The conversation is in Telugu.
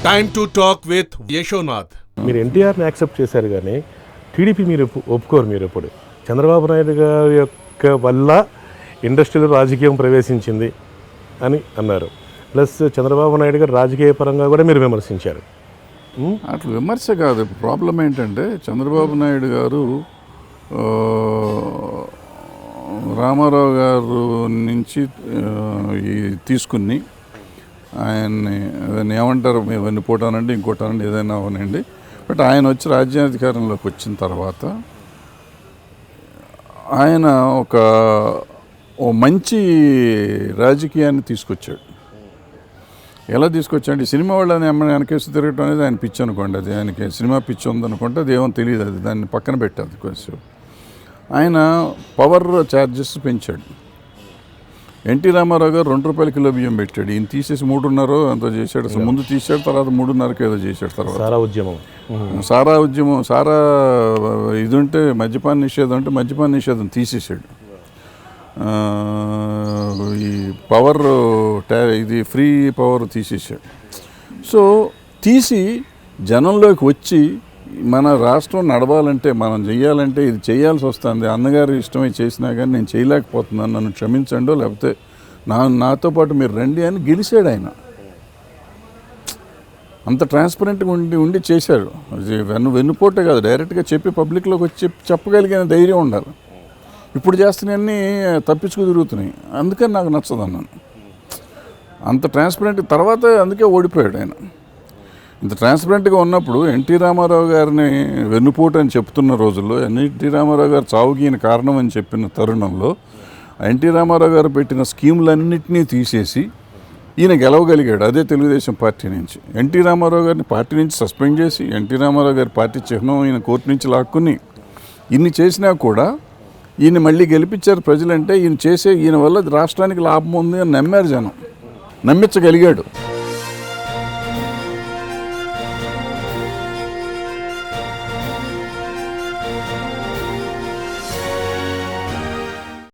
Time to talk with Yashonath. మీరు ఎన్టీఆర్ని యాక్సెప్ట్ చేశారు కానీ టీడీపీ మీరు ఒప్పుకోరు. మీరు ఇప్పుడు చంద్రబాబు నాయుడు గారి యొక్క వల్ల ఇండస్ట్రీలో రాజకీయం ప్రవేశించింది అని అన్నారు. ప్లస్ చంద్రబాబు నాయుడు గారు రాజకీయ పరంగా కూడా మీరు విమర్శించారు. అట్లా విమర్శ కాదు. ప్రాబ్లం ఏంటంటే చంద్రబాబు నాయుడు గారు రామారావు గారు నుంచి తీసుకుని ఆయన్ని ఏమంటారు, వెన్నుపోటానండి ఇంకోటానండి ఏదైనా అవనండి, బట్ ఆయన వచ్చి రాజ్యాధికారంలోకి వచ్చిన తర్వాత ఆయన ఓ మంచి రాజకీయాన్ని తీసుకొచ్చాడు. ఎలా తీసుకొచ్చాడు? సినిమా వాళ్ళని వెనకేసి తిరగటం అనేది ఆయన పిచ్చి అనుకోండి. అది ఆయనకి సినిమా పిచ్చి ఉందనుకుంటే అది ఏమో తెలియదు, అది దాన్ని పక్కన పెట్టాలి కొంచెం. ఆయన పవర్ ఛార్జెస్ పెంచాడు. ఎన్టీ రామారావు గారు ₹2 కిలో బియ్యం పెట్టాడు, ఈయన తీసేసి 3.5 ఎంతో చేశాడు. అసలు ముందు తీసాడు, తర్వాత 3.5 ఏదో చేశాడు. తర్వాత సారా ఉద్యమం సారా ఇది ఉంటే మద్యపాన నిషేధం అంటే మద్యపాన నిషేధం తీసేసాడు. ఈ పవర్ ఇది ఫ్రీ పవర్ తీసేసాడు. సో తీసి జనంలోకి వచ్చి మన రాష్ట్రం నడవాలంటే, మనం చెయ్యాలంటే ఇది చేయాల్సి వస్తుంది. అన్నగారు ఇష్టమై చేసినా కానీ నేను చేయలేకపోతున్నాను, నన్ను క్షమించండో లేకపోతే నాతో పాటు మీరు రండి అని గెలిచాడు ఆయన. అంత ట్రాన్స్పరెంట్గా ఉండి చేశాడు. వెన్నుపోటే కాదు, డైరెక్ట్గా చెప్పి పబ్లిక్లోకి వచ్చి చెప్పగలిగిన ధైర్యం ఉండాలి. ఇప్పుడు చేస్తున్నాయన్నీ తప్పించుకు తిరుగుతున్నాయి, అందుకని నాకు నచ్చదు అన్నాను. అంత ట్రాన్స్పరెంట్ తర్వాత అందుకే ఓడిపోయాడు ఆయన. ఇంత ట్రాన్స్పరెంట్గా ఉన్నప్పుడు ఎన్టీ రామారావు గారిని వెన్నుపోటు అని చెప్తున్న రోజుల్లో, ఎన్టీ రామారావు గారు చావుకి ఈయన కారణం అని చెప్పిన తరుణంలో ఎన్టీ రామారావు గారు పెట్టిన స్కీములన్నింటినీ తీసేసి ఈయన గెలవగలిగాడు. అదే తెలుగుదేశం పార్టీ నుంచి. ఎన్టీ రామారావు గారిని పార్టీ నుంచి సస్పెండ్ చేసి ఎన్టీ రామారావు గారి పార్టీ చిహ్నం ఈయన కోర్టు నుంచి లాక్కుని ఇన్ని చేసినా కూడా ఈయన మళ్ళీ గెలిపించారు ప్రజలంటే ఈయన వల్ల రాష్ట్రానికి లాభం ఉంది అని నమ్మారు జనం, నమ్మించగలిగాడు.